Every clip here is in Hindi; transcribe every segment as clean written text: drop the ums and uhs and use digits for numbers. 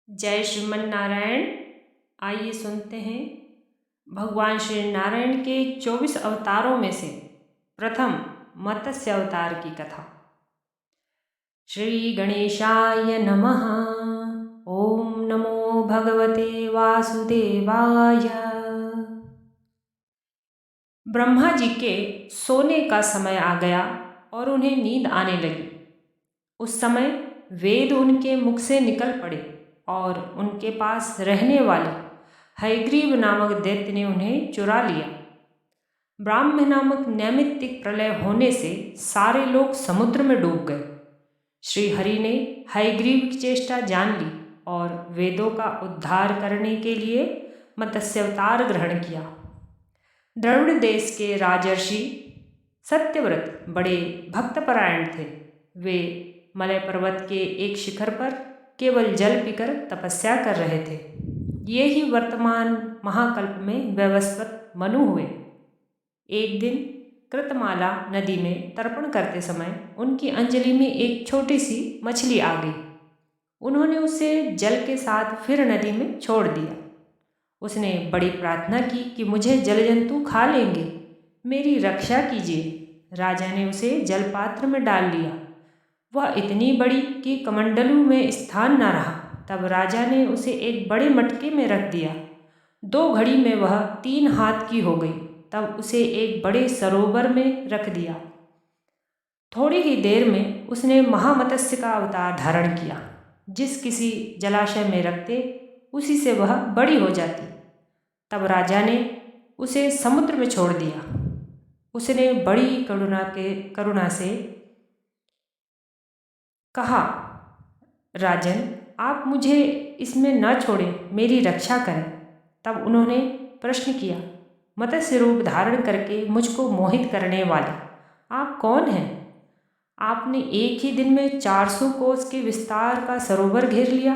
जय श्रीमन नारायण। आइए सुनते हैं भगवान श्री नारायण के 24 अवतारों में से प्रथम मत्स्य अवतार की कथा। श्री गणेशाय नमः। ओम नमो भगवते वासुदेवाय। ब्रह्मा जी के सोने का समय आ गया और उन्हें नींद आने लगी। उस समय वेद उनके मुख से निकल पड़े और उनके पास रहने वाले हयग्रीव नामक दैत्य ने उन्हें चुरा लिया। ब्राह्म नामक नैमित्तिक प्रलय होने से सारे लोग समुद्र में डूब गए। श्री हरि ने हयग्रीव की चेष्टा जान ली और वेदों का उद्धार करने के लिए मत्स्य अवतार ग्रहण किया। द्रविड़ देश के राजर्षि सत्यव्रत बड़े भक्तपरायण थे। वे मलय पर्वत के एक शिखर पर केवल जल पीकर तपस्या कर रहे थे। ये ही वर्तमान महाकल्प में वैवस्वत मनु हुए। एक दिन कृतमाला नदी में तर्पण करते समय उनकी अंजलि में एक छोटी सी मछली आ गई। उन्होंने उसे जल के साथ फिर नदी में छोड़ दिया। उसने बड़ी प्रार्थना की कि मुझे जल जंतु खा लेंगे, मेरी रक्षा कीजिए। राजा ने उसे जलपात्र में डाल लिया। वह इतनी बड़ी कि कमंडलू में स्थान न रहा। तब राजा ने उसे एक बड़े मटके में रख दिया। 2 घड़ी में वह 3 हाथ की हो गई। तब उसे एक बड़े सरोवर में रख दिया। थोड़ी ही देर में उसने महामत्स्य का अवतार धारण किया। जिस किसी जलाशय में रखते उसी से वह बड़ी हो जाती। तब राजा ने उसे समुद्र में छोड़ दिया। उसने बड़ी करुणा से कहा, राजन, आप मुझे इसमें न छोड़ें, मेरी रक्षा करें। तब उन्होंने प्रश्न किया, मत्स्य रूप धारण करके मुझको मोहित करने वाले आप कौन हैं? आपने एक ही दिन में 400 कोस के विस्तार का सरोवर घेर लिया।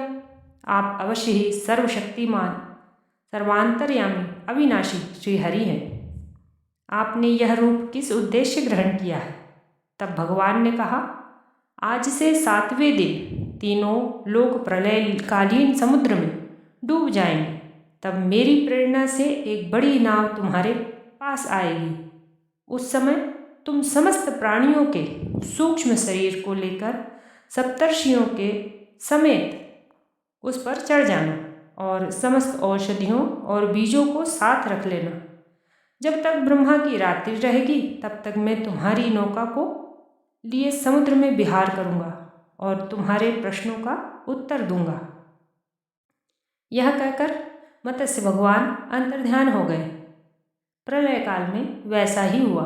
आप अवश्य ही सर्वशक्तिमान, सर्वांतर्यामी, अविनाशी श्रीहरि हैं। आपने यह रूप किस उद्देश्य ग्रहण किया है? तब भगवान ने कहा, आज से 7वें दिन तीनों लोग प्रलयकालीन समुद्र में डूब जाएंगे। तब मेरी प्रेरणा से एक बड़ी नाव तुम्हारे पास आएगी। उस समय तुम समस्त प्राणियों के सूक्ष्म शरीर को लेकर सप्तर्षियों के समेत उस पर चढ़ जाना और समस्त औषधियों और बीजों को साथ रख लेना। जब तक ब्रह्मा की रात्रि रहेगी तब तक मैं तुम्हारी नौका को लिए समुद्र में विहार करूँगा और तुम्हारे प्रश्नों का उत्तर दूंगा। यह कहकर मत्स्य भगवान अंतर्ध्यान हो गए। प्रलय काल में वैसा ही हुआ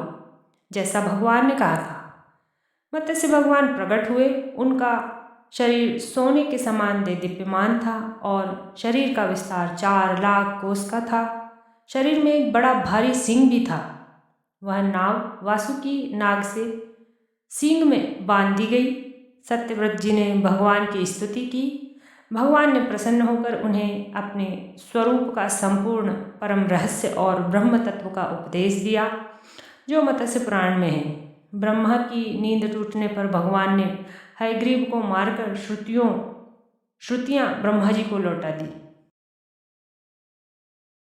जैसा भगवान ने कहा था। मत्स्य भगवान प्रकट हुए। उनका शरीर सोने के समान देदीप्यमान था और शरीर का विस्तार 4 लाख कोस का था। शरीर में एक बड़ा भारी सींग भी था। वह नाव वासुकी नाग से सींग में बांध दी गई। सत्यव्रत जी ने भगवान की स्तुति की। भगवान ने प्रसन्न होकर उन्हें अपने स्वरूप का संपूर्ण परम रहस्य और ब्रह्म तत्व का उपदेश दिया जो मत्स्य पुराण में है। ब्रह्मा की नींद टूटने पर भगवान ने हयग्रीव को मारकर श्रुतियाँ ब्रह्मा जी को लौटा दी।